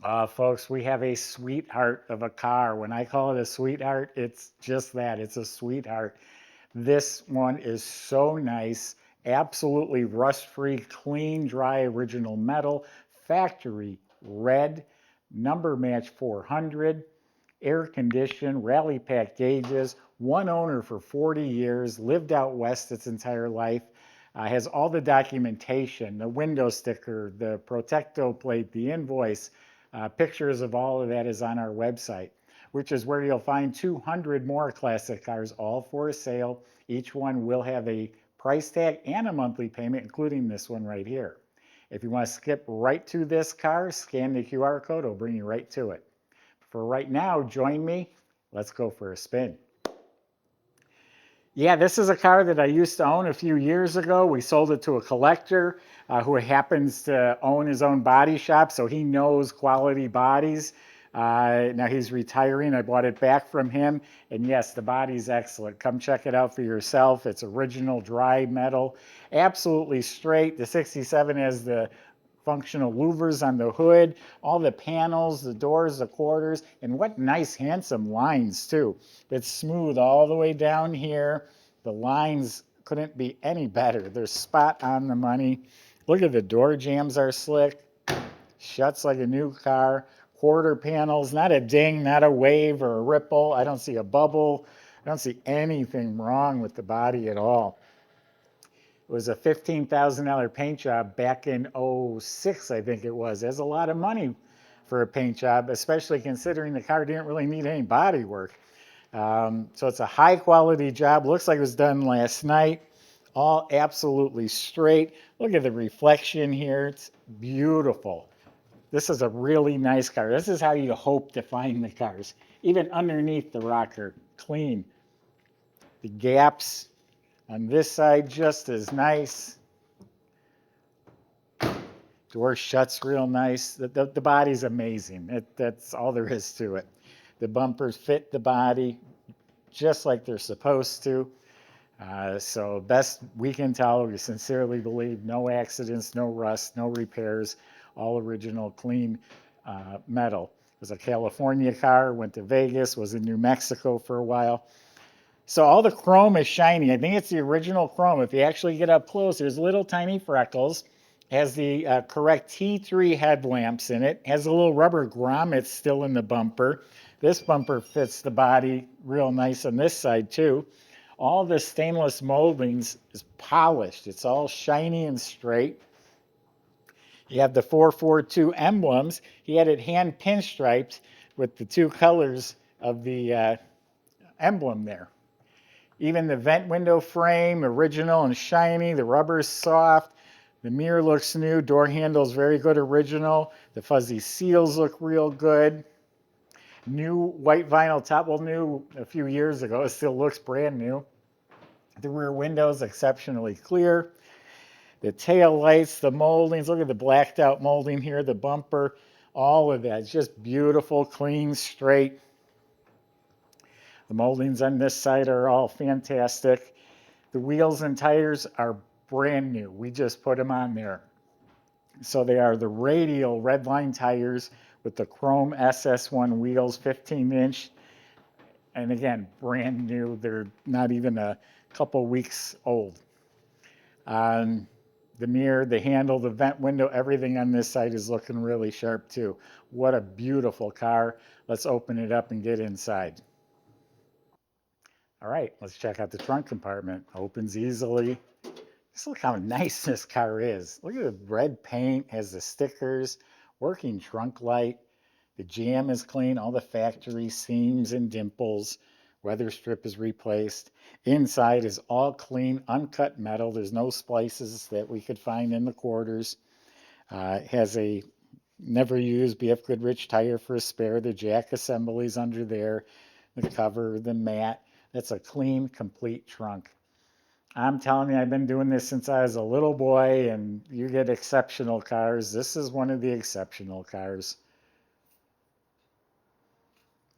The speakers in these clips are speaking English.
Folks, we have a sweetheart of a car. When I call it a sweetheart, it's just that. It's a sweetheart. This one is so nice, absolutely rust-free, clean, dry, original metal, factory red, number match 400, air conditioned, Rally Pac gauges, one owner for 40 years, lived out west its entire life, has all the documentation, the window sticker, the Protecto plate, the invoice, pictures of all of that is on our website, which is where you'll find 200 more classic cars, all for sale. Each one will have a price tag and a monthly payment, including this one right here. If you want to skip right to this car, scan the QR code, it'll bring you right to it. For right now, join me. Let's go for a spin. Yeah, this is a car that I used to own a few years ago. We sold it to a collector who happens to own his own body shop, so he knows quality bodies. Now he's retiring. I bought it back from him, and yes, the body's excellent. Come check it out for yourself. It's original dry metal, absolutely straight. The 67 has the functional louvers on the hood, all the panels, the doors, the quarters, and what nice, handsome lines, too. It's smooth all the way down here. The lines couldn't be any better. They're spot on the money. Look at the door jambs are slick. Shuts like a new car. Quarter panels, not a ding, not a wave or a ripple. I don't see a bubble. I don't see anything wrong with the body at all. It was a $15,000 paint job back in '06, I think it was. That's a lot of money for a paint job, especially considering the car didn't really need any body work. So it's a high quality job. Looks like it was done last night. All absolutely straight. Look at the reflection here. It's beautiful. This is a really nice car. This is how you hope to find the cars. Even underneath the rocker, clean. The gaps on this side just as nice. Door shuts real nice. The body's amazing. That's all there is to it. The bumpers fit the body just like they're supposed to. So best we can tell, we sincerely believe no accidents, no rust, no repairs, all original clean metal. It was a California car, went to Vegas, was in New Mexico for a while. So all the chrome is shiny. I think it's the original chrome. If you actually get up close, there's little tiny freckles. Has the correct T3 headlamps in it. Has a little rubber grommets still in the bumper. This bumper fits the body real nice on this side too. All the stainless moldings is polished. It's all shiny and straight. You have the 442 emblems. He had it hand pinstriped with the two colors of the emblem there. Even the vent window frame, original and shiny. The rubber is soft. The mirror looks new. Door handle's very good, original. The fuzzy seals look real good. New white vinyl top, well, new a few years ago. It still looks brand new. The rear window's exceptionally clear. The tail lights, the moldings, look at the blacked out molding here, the bumper, all of that. It's just beautiful, clean, straight. The moldings on this side are all fantastic. The wheels and tires are brand new. We just put them on there. So they are the radial redline tires with the chrome SS1 wheels, 15-inch. And again, brand new. They're not even a couple weeks old. The mirror, the handle, the vent window, everything on this side is looking really sharp too. What a beautiful car. Let's open it up and get inside. All right, let's check out the trunk compartment. Opens easily. Just look how nice this car is. Look at the red paint, has the stickers, working trunk light. The jam is clean, all the factory seams and dimples. Weather strip is replaced. Inside is all clean, uncut metal. There's no splices that we could find in the quarters. It has a never used BFGoodrich tire for a spare. The jack assemblies under there, the cover, the mat. That's a clean, complete trunk. I'm telling you, I've been doing this since I was a little boy, and you get exceptional cars. This is one of the exceptional cars.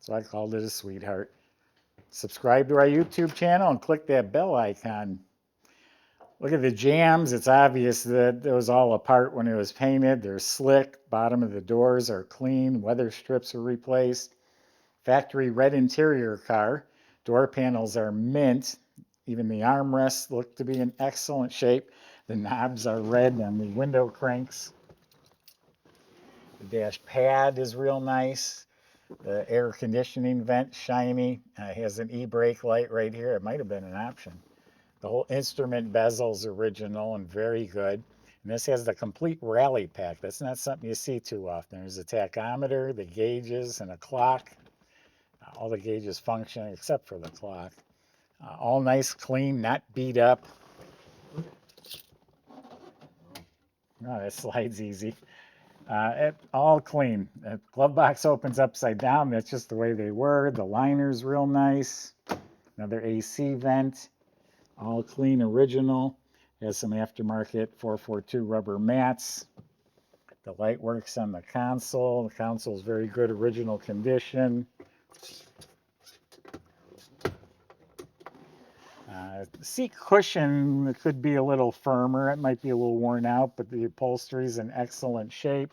So I called it a sweetheart. Subscribe to our YouTube channel and click that bell icon. Look at the jams. It's obvious that it was all apart when it was painted. They're slick. Bottom of the doors are clean. Weather strips are replaced. Factory red interior car. Door panels are mint. Even the armrests look to be in excellent shape. The knobs are red on the window cranks. The dash pad is real nice. The air conditioning vent, shiny. Has an e-brake light right here. It might have been an option. The whole instrument bezel's original and very good. And this has the complete Rally Pac. That's not something you see too often. There's a tachometer, the gauges, and a clock. All the gauges function except for the clock. All nice, clean, not beat up. Oh, that slides easy. All clean. The glove box opens upside down. That's just the way they were. The liner's real nice. Another AC vent. All clean, original. Has some aftermarket 442 rubber mats. The light works on the console. The console's very good, original condition. The seat cushion could be a little firmer. It might be a little worn out, but the upholstery's in excellent shape.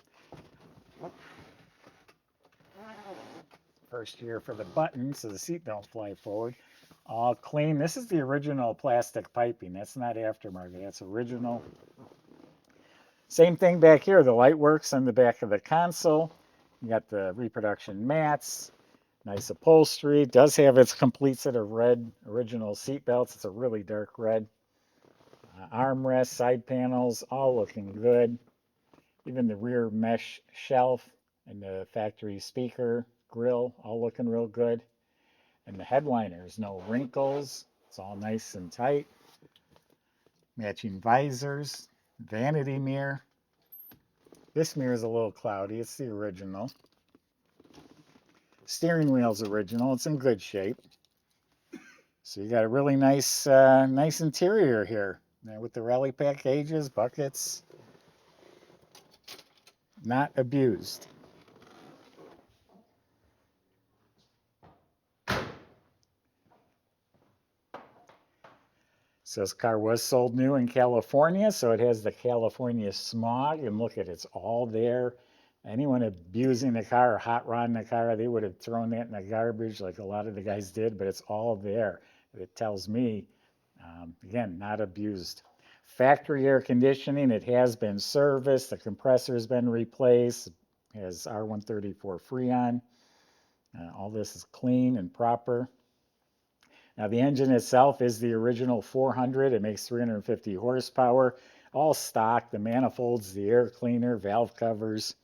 First year for the buttons so the seat don't fly forward. All clean. This is the original plastic piping. That's not aftermarket. That's original. Same thing back here. The light works on the back of the console. You got the reproduction mats. Nice upholstery. Does have its complete set of red original seat belts. It's a really dark red. Armrest, side panels, all looking good. Even the rear mesh shelf and the factory speaker grill, all looking real good. And the headliners, no wrinkles. It's all nice and tight. Matching visors, vanity mirror. This mirror is a little cloudy. It's the original. Steering wheel's original. It's in good shape. So you got a really nice, nice interior here with the Rally Pac gauges, buckets. Not abused. So this car was sold new in California, so it has the California smog, and look at it, it's all there. Anyone abusing the car or hot rodding the car, they would have thrown that in the garbage like a lot of the guys did, but it's all there. It tells me, again, not abused. Factory air conditioning, it has been serviced. The compressor has been replaced. It has R134 Freon. All this is clean and proper. Now the engine itself is the original 400. It makes 350 horsepower. All stock, the manifolds, the air cleaner, valve covers.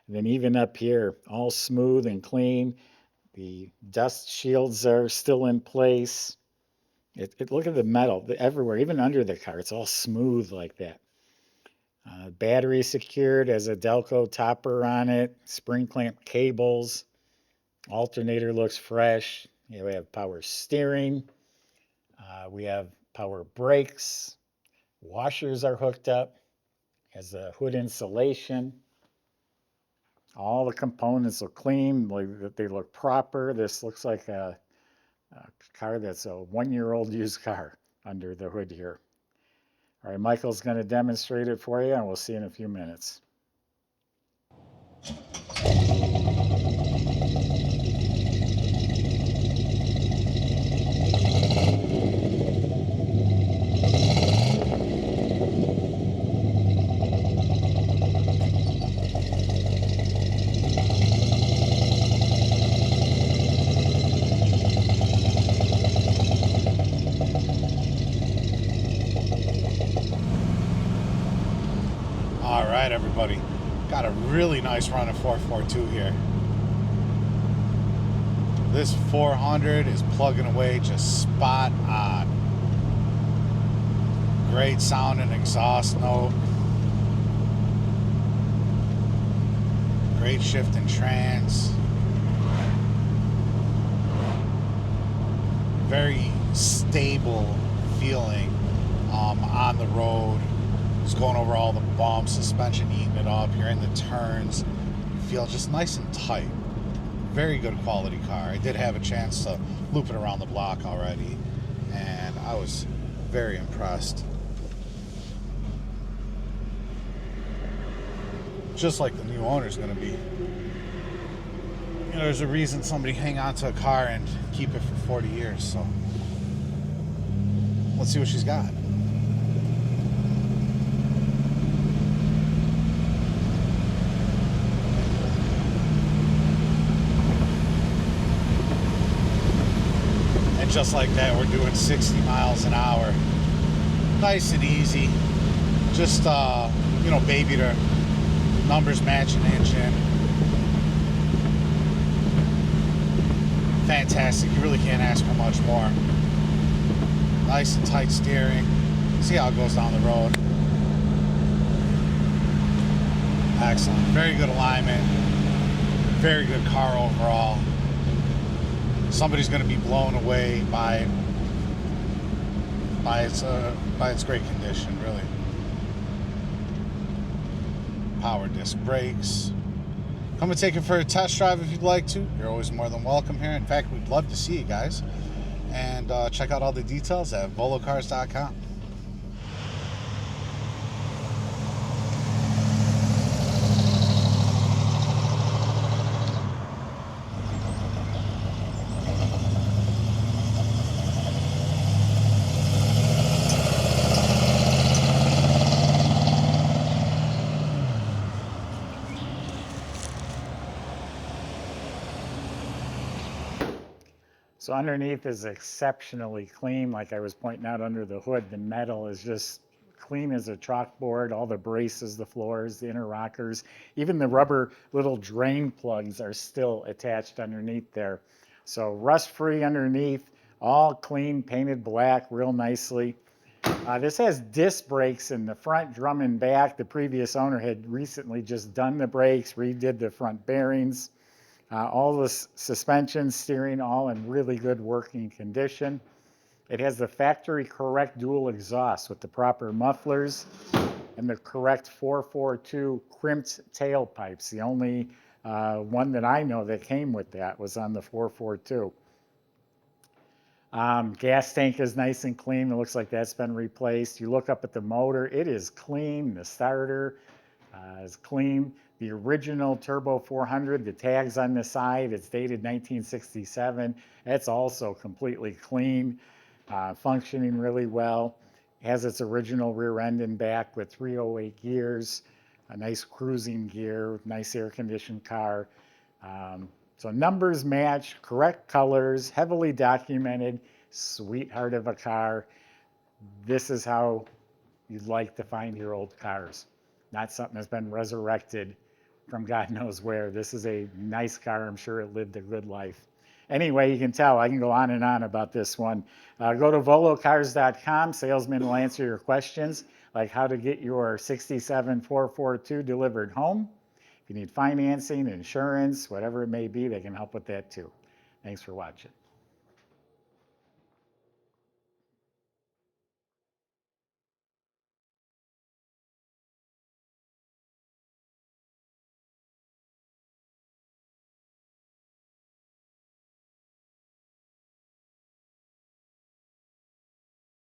And then even up here, all smooth and clean. The dust shields are still in place. Look at the metal everywhere, even under the car. It's all smooth like that. Battery secured, has a Delco topper on it. Spring clamp cables. Alternator looks fresh. Yeah, we have power steering. We have power brakes. Washers are hooked up. Has a hood insulation. All the components look clean. They look proper. This looks like a car that's a one-year-old used car under the hood here. All right, Michael's going to demonstrate it for you, and we'll see you in a few minutes. All right, everybody. Got a really nice run of 442 here. This 400 is plugging away just spot on. Great sound and exhaust note. Great shift and trans. Very stable feeling on the road. Just going over all the bumps, suspension eating it up. You're in the turns. You feel just nice and tight. Very good quality car. I did have a chance to loop it around the block already, and I was very impressed just like the new owner's going to be. You know, there's a reason somebody hang on to a car and keep it for 40 years. So let's see what she's got. And just like that, we're doing 60 miles an hour. Nice and easy. Just, you know, babied her. Numbers matching engine. Fantastic. You really can't ask for much more. Nice and tight steering. See how it goes down the road. Excellent. Very good alignment. Very good car overall. Somebody's going to be blown away by its great condition, really. Power disc brakes. Come and take it for a test drive if you'd like to. You're always more than welcome here. In fact, we'd love to see you guys. And check out all the details at volocars.com. So underneath is exceptionally clean. Like I was pointing out under the hood, the metal is just clean as a chalkboard. All the braces, the floors, the inner rockers, even the rubber little drain plugs are still attached underneath there. So rust-free underneath, all clean, painted black real nicely. This has disc brakes in the front, drum and back. The previous owner had recently just done the brakes, redid the front bearings. All the suspension, steering, all in really good working condition. It has the factory correct dual exhaust with the proper mufflers and the correct 442 crimped tailpipes. The only one that I know that came with that was on the 442. Gas tank is nice and clean. It looks like that's been replaced. You look up at the motor, it is clean. The starter is clean. The original Turbo 400, the tags on the side, it's dated 1967. It's also completely clean, functioning really well. It has its original rear end and back with 308 gears, a nice cruising gear, nice air-conditioned car. So numbers match, correct colors, heavily documented, sweetheart of a car. This is how you'd like to find your old cars. Not something that's been resurrected from God knows where. This is a nice car. I'm sure it lived a good life. Anyway, you can tell I can go on and on about this one. Go to volocars.com. Salesman will answer your questions, like how to get your 67 442 delivered home. If you need financing, insurance, whatever it may be, they can help with that too. Thanks for watching.